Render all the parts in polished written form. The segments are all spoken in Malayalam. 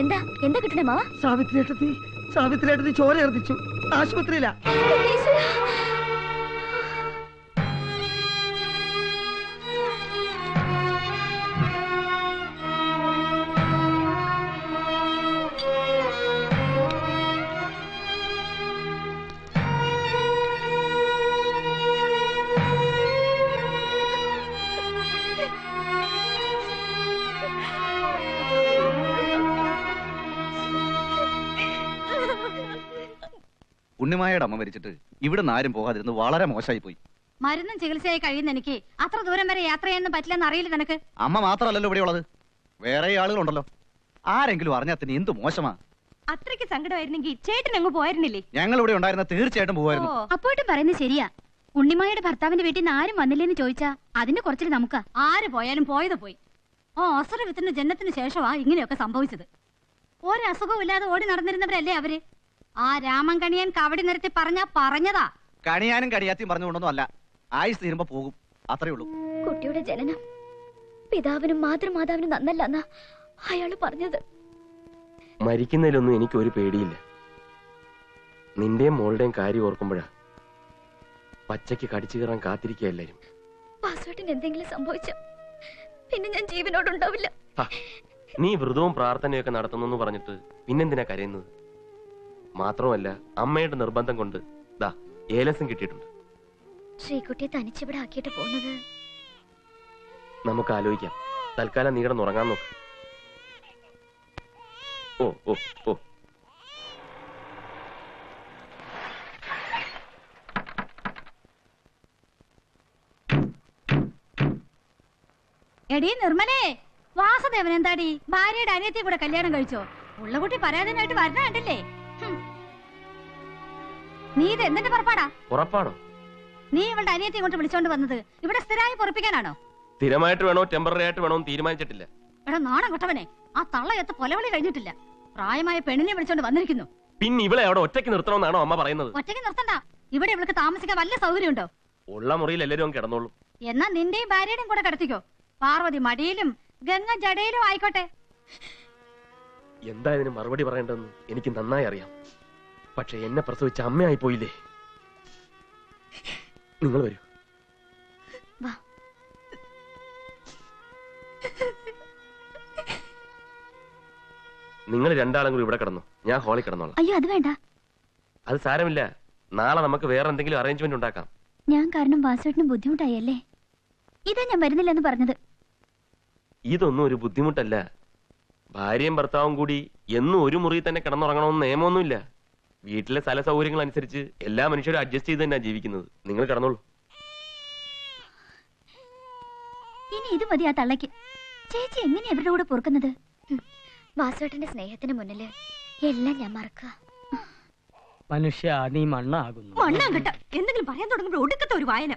എന്താ എന്താ കിട്ടണേ മാവ? സാവിത്രിയേട്ടത്തി ചോര എർത്തിച്ചു. ആശുപത്രിയിലാ. ഉണ്ണിമായയുടെ അമ്മ മരിച്ചിട്ട് ഇവിടെ ആരും പോകാതിരുന്ന് വളരെ മോശമായി പോയി. മരുന്നും ചികിത്സയായി കഴിയുന്ന എനിക്ക് അത്ര ദൂരം വരെ യാത്ര ചെയ്യാൻ പറ്റില്ലെന്ന് അറിയില്ല നിനക്ക്. അമ്മ മാത്രമല്ലല്ലോ ഇവിടെ ഉള്ളത്, വേറെ ആളുകളുണ്ടല്ലോ. ആരെങ്കിലും അറിഞ്ഞാൽ എന്ത് മോശമാ. അത്രയ്ക്ക് സങ്കടമായിരുന്നെങ്കിൽ ചേട്ടൻ അങ്ങ് പോയിരുന്നില്ലേ? ഞങ്ങൾ ഇവിടെ ഉണ്ടായിരുന്ന തീർച്ചയായിട്ടും പോകുമായിരുന്നു. അപ്പോട്ടും പറയുന്നത് ശരിയാ. ഉണ്ണിമായുടെ ഭർത്താവിന്റെ വീട്ടിൽ നിന്ന് ആരും വന്നില്ലെന്ന് ചോദിച്ചാ അതിന്റെ കുറച്ചിൽ നമുക്കാ. ആര് പോയാലും പോയത് പോയി. അസുരവിത്തിന്റെ ജന്മത്തിന് ശേഷമാ ഇങ്ങനെയൊക്കെ സംഭവിച്ചത്. ഒരസുഖവും ഇല്ലാതെ ഓടി നടന്നിരുന്നവരല്ലേ അവര്. ആ രാമൻ കണിയാൻ കവടി നിരത്തി പറഞ്ഞതാ. കണിയാനും കടിയാത്തിയും പറഞ്ഞുകൊണ്ടൊന്നും അല്ല, ആയുസ് തീരുമ്പോ പോകും, അത്രേ ഉള്ളൂ. കുട്ടിയുടെ ജനനം പിതാവിനും മാതൃമാതാവിനും നന്നല്ലെന്നാ അയാള് പറഞ്ഞത്. മരിക്കുന്നതിലൊന്നും എനിക്കൊരു പേടിയില്ല. നിന്റെയും മോളുടെയും കാര്യം ഓർക്കുമ്പോഴാ പച്ചയ്ക്ക് കടിച്ചു കയറാൻ കാത്തിരിക്കുക എല്ലാരും. വാസുവേട്ടന് എന്തെങ്കിലും സംഭവിച്ച പിന്നെ ഞാൻ ജീവനോടുണ്ടാവില്ല. നീ വ്രതവും പ്രാർത്ഥനയൊക്കെ നടത്തുന്നു പറഞ്ഞിട്ട് പിന്നെന്തിനാ കരയുന്നത്? മാത്രമല്ല അമ്മയുടെ നിർബന്ധം കൊണ്ട് ദാ ഏലസും കിട്ടിയിട്ടുണ്ട്. ശ്രീകുട്ടിയെ തനിച്ചിവിടെ ആക്കിയിട്ട് പോകുന്നത് നമുക്ക് ആലോചിക്കാം. തൽക്കാലം നീ കിടന്നുറങ്ങാൻ നോക്ക്. ഓ ഓ ഓ എടീ നിർമ്മലേ, വാസുദേവൻ എന്താടി ഭാര്യയുടെ അനിയത്തിയെ കൂടെ കല്യാണം കഴിച്ചോ? ഉള്ള കുട്ടി പരാതിനായിട്ട് വരണ കണ്ടില്ലേ? നീ ഇത് എന്തിന്റെ പുറപ്പാടാ? ഉറപ്പാണോ? നീ ഇവളുടെ അനിയത്തി ഇങ്ങോട്ട് വിളിച്ചോണ്ട് വന്നത് ഇവിടെ സ്ഥിരമായി പൊറപ്പിക്കാനാണോ? സ്ഥിരമായിട്ട് വേണോ ടെമ്പററി ആയിട്ട് വേണോ തീരുമാനിച്ചിട്ടില്ല. എടാ നാണം കെട്ടവനെ, ആ തള്ളയത്ത് കൊലവിളി കഴിഞ്ഞിട്ടില്ല. പ്രായമായ പെണ്ണിനെ വിളിച്ചോണ്ട് വന്നിരിക്കുന്നു. പിന്നെ ഇവളെ അവിടെ ഒറ്റയ്ക്ക് നിർത്തണമെന്നാണോ അമ്മ പറയുന്നത്? ഒറ്റയ്ക്ക് നിർത്തണ്ട, ഇവിടെ ഇവൾക്ക് താമസിക്കാൻ വല്ല സൗകര്യമുണ്ടോ? ഉള്ള മുറിയിൽ എല്ലാരും കിടന്നോളൂ. എന്നാ നിന്റെയും ഭാര്യയുടെയും കൂടെ കിടത്തിക്കോ. പാർവതി മടിയിലും ഗംഗ ജടയിലും ആയിക്കോട്ടെ. എന്താ ഇതിന് മറുപടി പറയേണ്ടതെന്ന് എനിക്ക് നന്നായി അറിയാം. പക്ഷെ എന്നെ പ്രസവിച്ച അമ്മയായി പോയില്ലേ. നിങ്ങൾ വരൂ. നിങ്ങൾ രണ്ടാളും കൂടി ഇവിടെ കിടന്നു, ഞാൻ ഹാളിൽ കിടന്നോളാം. അയ്യോ അത് വേണ്ട. അത് സാരമില്ല, നാളെ നമുക്ക് വേറെ എന്തെങ്കിലും അറേഞ്ച്മെന്റ് ഉണ്ടാക്കാം. ഞാൻ കാരണം വാസുവേട്ടന് ബുദ്ധിമുട്ടായല്ലേ? ഇതാ ഞാൻ വരുന്നില്ലെന്ന് പറഞ്ഞത്. ഇതൊന്നും ഒരു ബുദ്ധിമുട്ടല്ല. ഭാര്യയും ഭർത്താവും കൂടി എന്നും ഒരു മുറിയിൽ തന്നെ കിടന്നുറങ്ങണമെന്ന് നിയമമൊന്നുമില്ല. വീട്ടിലെ സ്ഥല സൗകര്യങ്ങൾ അനുസരിച്ച് എല്ലാ മനുഷ്യരും അഡ്ജസ്റ്റ് ചെയ്ത് തന്നെയാണ് ജീവിക്കുന്നത്. നിങ്ങൾ കിടന്നോളൂ. ഇനി ഇത് മതി ആ തള്ളയ്ക്ക്. ചേച്ചി എങ്ങനെയാ അവരുടെ കൂടെ പൊറുക്കുന്നത്? വാസുവേട്ടന്റെ സ്നേഹത്തിന് മുന്നില് എല്ലാം ഞാൻ മറക്കുക. മനുഷ്യ നീ മണ്ണാകുന്നു. മണ്ണാകട്ടെ, എന്തെങ്കിലും പറയാൻ തുടങ്ങുമ്പോൾ ഒടുക്കത്തെ ഒരു വായന.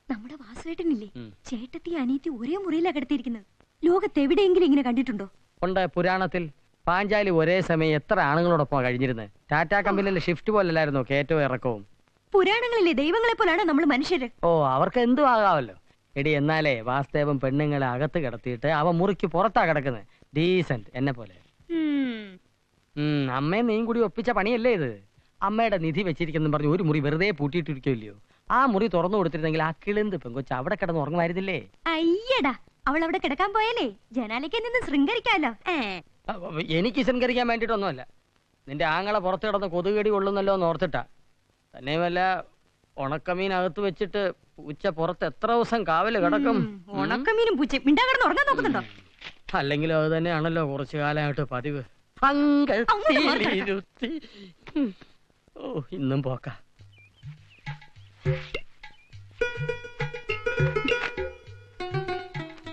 നമ്മുടെ വാസുവേട്ടനില്ലേ, ചേട്ടത്തി അനിയത്തി ഒരേ മുറിയിലാ കിടത്തിയിരിക്കുന്നത്. ലോകത്തെവിടെയെങ്കിലും ഇങ്ങനെ കണ്ടിട്ടുണ്ടോ? ഉണ്ട്, പുരാണത്തിൽ പാഞ്ചാലി ഒരേ സമയം എത്ര ആണുങ്ങളോടൊപ്പം കഴിഞ്ഞിരുന്നത്. ടാറ്റാ കമ്പനിയിലെ ഷിഫ്റ്റ് പോലല്ലായിരുന്നു കയറ്റവും ഇറക്കവും. പുരാണങ്ങളിലെ ദൈവങ്ങളെ പോലാണ് നമ്മൾ മനുഷ്യര്. ഓ, അവർക്ക് എന്തും ആകാമല്ലോ. എടി, എന്നാലേ വാസ്തവം പെണ്ണുങ്ങളെ അകത്ത് കിടത്തിയിട്ട് അവ മുറിക്ക് പുറത്താ കിടക്കുന്നത്. ഡീസന്റ് എന്നെ പോലെ. അമ്മയെ നീയും കൂടി ഒപ്പിച്ച പണിയല്ലേ ഇത്? അമ്മയുടെ നിധി വെച്ചിരിക്കുന്നു പറഞ്ഞ് ഒരു മുറി വെറുതെ പൂട്ടിയിട്ടിരിക്കില്ലയോ? ആ മുറി തുറന്നു കൊടുത്തിരുന്നെങ്കിൽ ആ കിളിന്ത് പെങ്കൊച്ച് അവിടെ കിടന്ന് ഉറങ്ങുമായിരുന്നില്ലേ? അയ്യടാ, അവൾ അവിടെ കിടക്കാൻ പോയാലേ ജനാലയ്ക്ക് നിന്ന് ശൃംഗരിക്കാലോ. എനിക്ക് ശൃംഗരിക്കാൻ വേണ്ടിട്ടൊന്നുമല്ല. നിന്റെ ആങ്ങളെ പുറത്ത് കിടന്ന് കൊതുകടി കൊള്ളുന്നല്ലോ എന്ന് ഓർത്തിട്ടാ. തന്നെയുമല്ല, ഉണക്കമീൻ അകത്ത് വെച്ചിട്ട് പൂച്ച പുറത്ത് എത്ര ദിവസം കാവല് കിടക്കും? ഉണക്കമീനും പൂച്ച മിണ്ടാ കിടന്ന് ഉറങ്ങാൻ നോക്കുന്നുണ്ടോ? അല്ലെങ്കിലും അത് തന്നെയാണല്ലോ കുറച്ചു കാലമായിട്ട് പതിവ്. ഓ, ഇന്നും പോക്ക.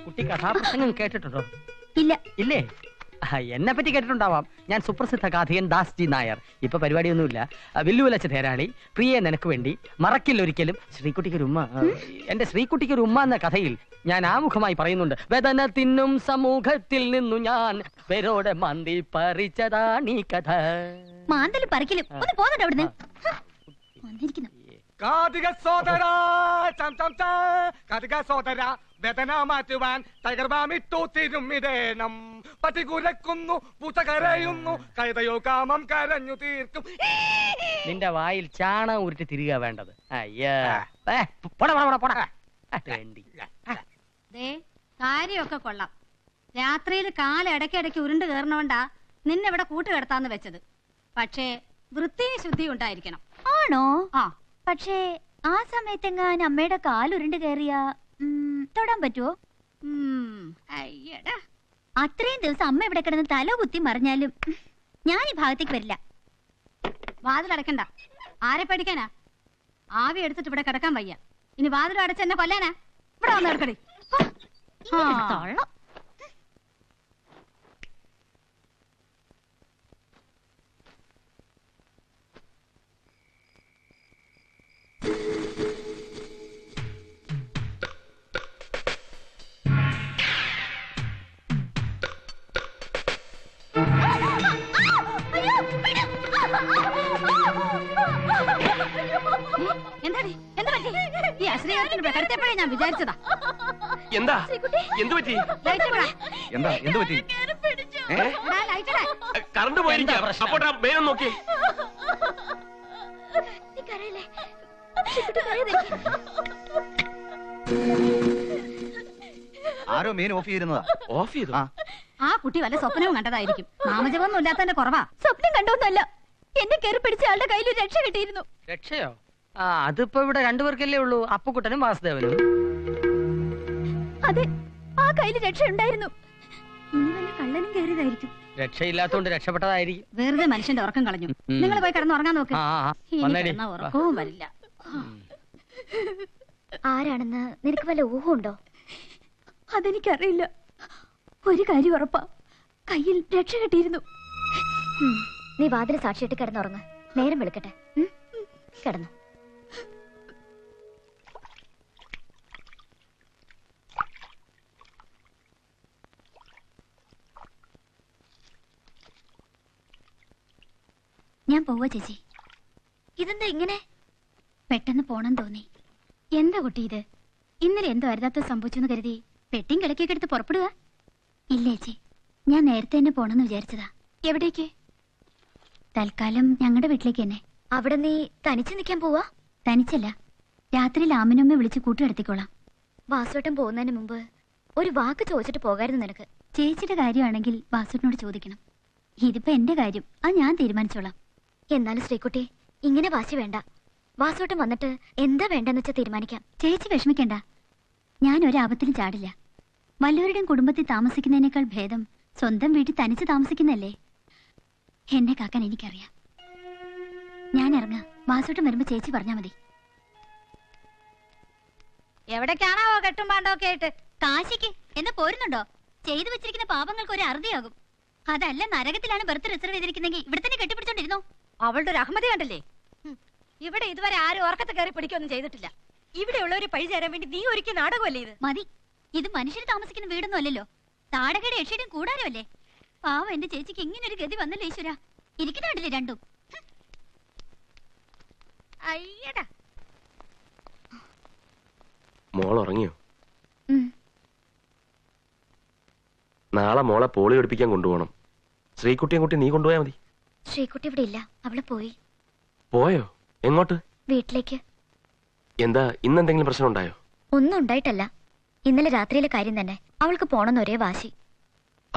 കുട്ടി കഥാപ്രസംഗം കേട്ടിട്ടുണ്ടോ? ഇല്ല. ഇല്ലേ? എന്നെ പറ്റി കേട്ടിട്ടുണ്ടാവാം. ഞാൻ സുപ്രസിദ്ധ കാഥികൻ ദാസ്ജി നായർ. ഇപ്പൊ പരിപാടിയൊന്നുമില്ല. വില്ലുവിലച്ച തേരാളി, പ്രിയെ നിനക്ക് വേണ്ടി, മറക്കില്ലൊരിക്കലും, ശ്രീകുട്ടിക്കൊരു ഉമ്മ. എന്റെ ശ്രീകുട്ടിക്കൊരു ഉമ്മ എന്ന കഥയിൽ ഞാൻ ആമുഖമായി പറയുന്നുണ്ട്: വേദന തിന്നും സമൂഹത്തിൽ നിന്നു ഞാൻ പേരോടെ മന്തി പറിച്ചതാണീ കഥ. മാന്തല് പറിക്കലും ഒന്ന് പോന്നിട്ട് അവിടുന്ന് വന്നിരിക്കുന്നു. കാതിക സോദര ചം ചം ച കാതിക സോദര വേദന മാറ്റുവാൻ ടൈഗർ ബാമിട്ടു തിരുമിടേണം പട്ടി കുരക്കുന്നു പൂച്ച കരയുന്നു കഴുതയോ കാമം കരഞ്ഞു തീർക്കും. നിന്റെ വായിൽ ചാണകം ഉരുട്ടി തിരികെ വേണ്ടത്. അയ്യാ പോടാ പോടാ പോടാ വേണ്ടി. ദേ കാര്യമൊക്കെ കൊള്ളാം. രാത്രിയിൽ കാലിടയ്ക്കിടയ്ക്ക് ഉരുണ്ട് കയറണോണ്ടാ നിന്നെ ഇവിടെ കൂട്ടുകിടത്താന്ന് വെച്ചത്. പക്ഷേ വൃത്തിയും ശുദ്ധിയും ഉണ്ടായിരിക്കണം. ആണോ? ആ പക്ഷേ ആ സമയത്തെങ്ങാൻ അമ്മയുടെ കാലുരുണ്ട് കയറിയാ തൊടാൻ പറ്റുമോ? അയ്യടാ, അത്രയും ദിവസം അമ്മ ഇവിടെ കിടന്ന് തല കുത്തി മറിഞ്ഞാലും ഞാൻ ഈ ഭാഗത്തേക്ക് വരില്ല. വാതിലടക്കണ്ട. ആരെ പഠിക്കാനാ? ആവി എടുത്തിട്ട് ഇവിടെ കിടക്കാൻ വയ്യ. ഇനി വാതിൽ അടച്ച് എന്നെ കൊല്ലാനാ? ഇവിടെ വന്ന് കിടക്കടി. തള്ളം. എന്താടി എന്താ പറ്റി? ഈ അശ്രീകരത്തിന് കിടത്തിയപ്പോഴേ ഞാൻ വിചാരിച്ചതാ. എന്താ എന്ത് പറ്റി? ലൈറ്റ് ഇടടാ. എന്താ എന്ത് പറ്റി? എടാ, ലൈറ്റ് ഇടാ. കറണ്ട് പോയിരിക്കാം. എന്താ പ്രശ്നം? അപ്പോട്ടാ വേഗം നോക്കി. നീ കരയല്ലേ? ശ്രീകുട്ടി കരയാതിരിക്ക്. ആരോ മെയിൻ ഓഫ് ചെയ്യുന്നതാ. ഓഫ് ചെയ്തു. ആ കുട്ടി വല്ല സ്വപ്നവും കണ്ടതായിരിക്കും. നാമജപമൊന്നും ഇല്ലാത്തതിന്റെ കുറവാ. സ്വപ്നം കണ്ടോന്നല്ല, എന്നെ കയറി പിടിച്ച ആളുടെ കയ്യിൽ ഒരു രക്ഷ കിട്ടിയിരുന്നു. രക്ഷയോ? ആ അതിപ്പോ ഇവിടെ രണ്ടുപേർക്കല്ലേ ഉള്ളൂ, അപ്പുക്കുട്ടനും വാസുദേവനും. അതെ, ആ കയ്യിൽ രക്ഷ ഉണ്ടായിരുന്നു. ഇനി വല്ല കള്ളനും കയറിയതായിരിക്കും. രക്ഷയില്ലാത്തോണ്ട് രക്ഷപ്പെട്ടതായിരിക്കും. വെറുതെ മനുഷ്യന്റെ ഉറക്കം കളഞ്ഞു. നിങ്ങൾ പോയി കിടന്ന് ഉറങ്ങാൻ നോക്ക്. ഇനി വന്നേടി. കിടന്നാ ഉറക്കവും വരില്ല. ആരാണെന്ന് നിനക്ക് വല്ല ഊഹമുണ്ടോ? അതെനിക്കറിയില്ല. ഒരു കാര്യം ഉറപ്പാ, കയ്യിൽ രക്ഷ കിട്ടിയിരുന്നു. നീ വാതിൽ സാക്ഷിയിട്ട് കിടന്നുറങ്ങ. നേരം വെളുക്കട്ടെ. കിടന്നു. ഞാൻ പോവാ ചേച്ചി. ഇതെന്താ ഇങ്ങനെ? പെട്ടെന്ന് പോണം തോന്നി. എന്താ കുട്ടി ഇത്? ഇന്നലെ എന്തോ അരുതാത്ത സംഭവിച്ചു കരുതി പെട്ടിയും കിടക്കൊക്കെ എടുത്ത് പുറപ്പെടുക? ഇല്ല ചേച്ചി, ഞാൻ നേരത്തെ തന്നെ പോണെന്ന് വിചാരിച്ചതാ. എവിടേക്ക്? തൽക്കാലം ഞങ്ങളുടെ വീട്ടിലേക്ക് തന്നെ. അവിടെ നീ തനിച്ച് നിൽക്കാൻ പോവാ? തനിച്ചല്ല, രാത്രി ആമിനമ്മ വിളിച്ച് കൂട്ടിയെടുത്തിക്കോളാം. വാസുവേട്ടൻ പോകുന്നതിന് മുമ്പ് ഒരു വാക്ക് ചോദിച്ചിട്ട് പോകായിരുന്നു നിനക്ക്. ചേച്ചിയുടെ കാര്യമാണെങ്കിൽ വാസുവേട്ടനോട് ചോദിക്കണം. ഇതിപ്പോ എന്റെ കാര്യം, അത് ഞാൻ തീരുമാനിച്ചോളാം. എന്നാലും ശ്രീകുട്ടി, ഇങ്ങനെ വാശി വേണ്ട. വാസുവേട്ടൻ വന്നിട്ട് എന്താ വേണ്ടെന്ന് വെച്ചാൽ തീരുമാനിക്കാം. ചേച്ചി വിഷമിക്കണ്ട, ഞാൻ ഒരാപത്തിലും ചാടില്ല. വല്ലവരുടെയും കുടുംബത്തിൽ താമസിക്കുന്നതിനേക്കാൾ ഭേദം സ്വന്തം വീട്ടിൽ തനിച്ച് താമസിക്കുന്നല്ലേ. എന്നെ കാക്കാൻ എനിക്കറിയാം. ഞാൻ ഇറങ്ങാം. വാസുവേട്ടൻ വരുമ്പോ ചേച്ചി പറഞ്ഞാ മതി. എവിടേക്കാണോ കെട്ടും പാണ്ടൊക്കെ ആയിട്ട്? കാശിക്ക് എന്ന് പോരുന്നുണ്ടോ? ചെയ്തു വെച്ചിരിക്കുന്ന പാപങ്ങൾക്ക് ഒരു അറുതിയാകും. അതല്ല നരകത്തിലാണ് ബർത്ത് റിസർവ് ചെയ്തിരിക്കുന്നെങ്കിൽ ഇവിടെ തന്നെ കെട്ടിപ്പിടിച്ചോണ്ടിരുന്നോ? അവളുടെ ഒരു അഹമ്മതി കണ്ടല്ലേ. ഇവിടെ ഇതുവരെ ആരും ഓർക്കത്ത് കയറി പിടിക്കൊന്നും ചെയ്തിട്ടില്ല. ഇവിടെ ഉള്ളവര് പഴി ചേരാൻ വേണ്ടി നീ ഒരിക്കൽ നാടകമല്ലേ ഇത്? മതി, ഇത് മനുഷ്യർ താമസിക്കുന്ന വീടൊന്നും അല്ലല്ലോ. താടകയുടെ യക്ഷിയുടെയും കൂടാരമല്ലേ. പാവം എന്റെ ചേച്ചിക്ക് ഇങ്ങനെ ഒരു ഗതി വന്നല്ലോ ഈശ്വര. ഇരിക്കുന്നുണ്ടല്ലേ രണ്ടും. അയ്യടാ, മോൾ ഉറങ്ങിയോ? നാളെ മോളെ പോളി പഠിപ്പിക്കാൻ കൊണ്ടുപോകണം. ശ്രീകുട്ടിയും കുട്ടി നീ കൊണ്ടുപോയാ മതി. ശ്രീകുട്ടി ഇവിടെ ഇല്ല, അവള് പോയി. പോയോ? എങ്ങോട്ട്? വീട്ടിലേക്ക്. എന്താ ഇന്നെന്തെങ്കിലും പ്രശ്നം ഉണ്ടായോ? ഒന്നും ഉണ്ടായിട്ടല്ല, ഇന്നലെ രാത്രിയിലെ കാര്യം തന്നെ. അവൾക്ക് പോണെന്ന് ഒരേ വാശി.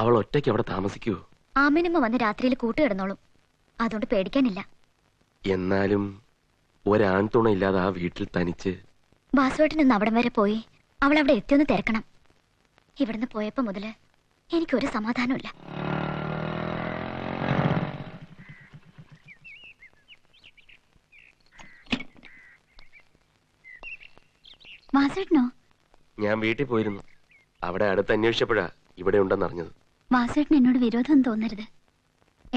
അവൾ ഒറ്റയ്ക്ക് അവിടെ താമസിക്കുവോ? ആമിനമ്മ വന്ന് രാത്രിയിൽ കൂട്ടുകിടന്നോളും. അതുകൊണ്ട് പേടിക്കാനില്ല. എന്നാലും ഒരാൺതുണ ഇല്ലാതെ ആ വീട്ടിൽ തനിച്ച്. വാസുവേട്ടൻ ഇന്ന് അവിടം വരെ പോയി അവൾ അവിടെ എത്തിയൊന്ന് തിരക്കണം. ഇവിടുന്ന് പോയപ്പോ മുതല് എനിക്കൊരു സമാധാനമില്ല. വാസുവേട്ടനോ? ഞാൻ വീട്ടിൽ പോയിരുന്നു. അവിടെ അടുത്ത് അന്വേഷിച്ചപ്പോഴാ ഇവിടെ ഉണ്ടെന്ന് അറിഞ്ഞത്. വാസുവേട്ടൻ എന്നോട് വിരോധം തോന്നരുത്.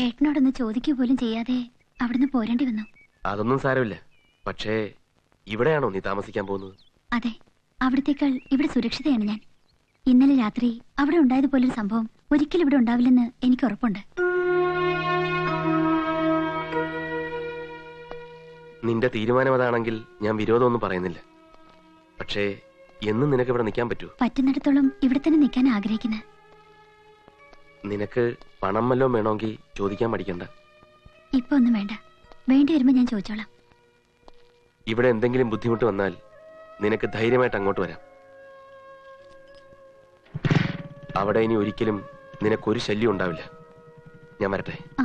ഏട്ടനോടൊന്ന് ചോദിക്കുക പോലും ചെയ്യാതെ അവിടുന്ന് പോരേണ്ടി വന്നു. അതൊന്നും സാരമില്ല. പക്ഷേ ഇവിടെയാണോ നീ താമസിക്കാൻ പോകുന്നത്? അതെ, അവിടത്തേക്കാൾ ഇവിടെ സുരക്ഷിതയാണ് ഞാൻ. ഇന്നലെ രാത്രി അവിടെ ഉണ്ടായതുപോലൊരു സംഭവം ഒരിക്കലും ഇവിടെ ഉണ്ടാവില്ലെന്ന് എനിക്ക് ഉറപ്പുണ്ട്. നിന്റെ തീരുമാനം അതാണെങ്കിൽ ഞാൻ വിരോധമൊന്നും പറയുന്നില്ല. പക്ഷേ എന്നും നിനക്ക് ഇവിടെ നിൽക്കാൻ പറ്റൂ? പറ്റുന്നിടത്തോളം ഇവിടെ തന്നെ നിൽക്കാൻ ആഗ്രഹിക്കുന്നത്. നിനക്ക് പണം വല്ലതും വേണമെങ്കിൽ ചോദിക്കാൻ പഠിക്കണ്ട. ഇപ്പൊ ഒന്നും വേണ്ട, വേണ്ടി വരുമ്പോ ഞാൻ ചോദിച്ചോളാം. ഇവിടെ എന്തെങ്കിലും ബുദ്ധിമുട്ട് വന്നാൽ നിനക്ക് ധൈര്യമായിട്ട് അങ്ങോട്ട് വരാം. അവിടെ ഇനി ഒരിക്കലും നിനക്കൊരു ശല്യം ഉണ്ടാവില്ല. ഞാൻ വരട്ടെ. ആ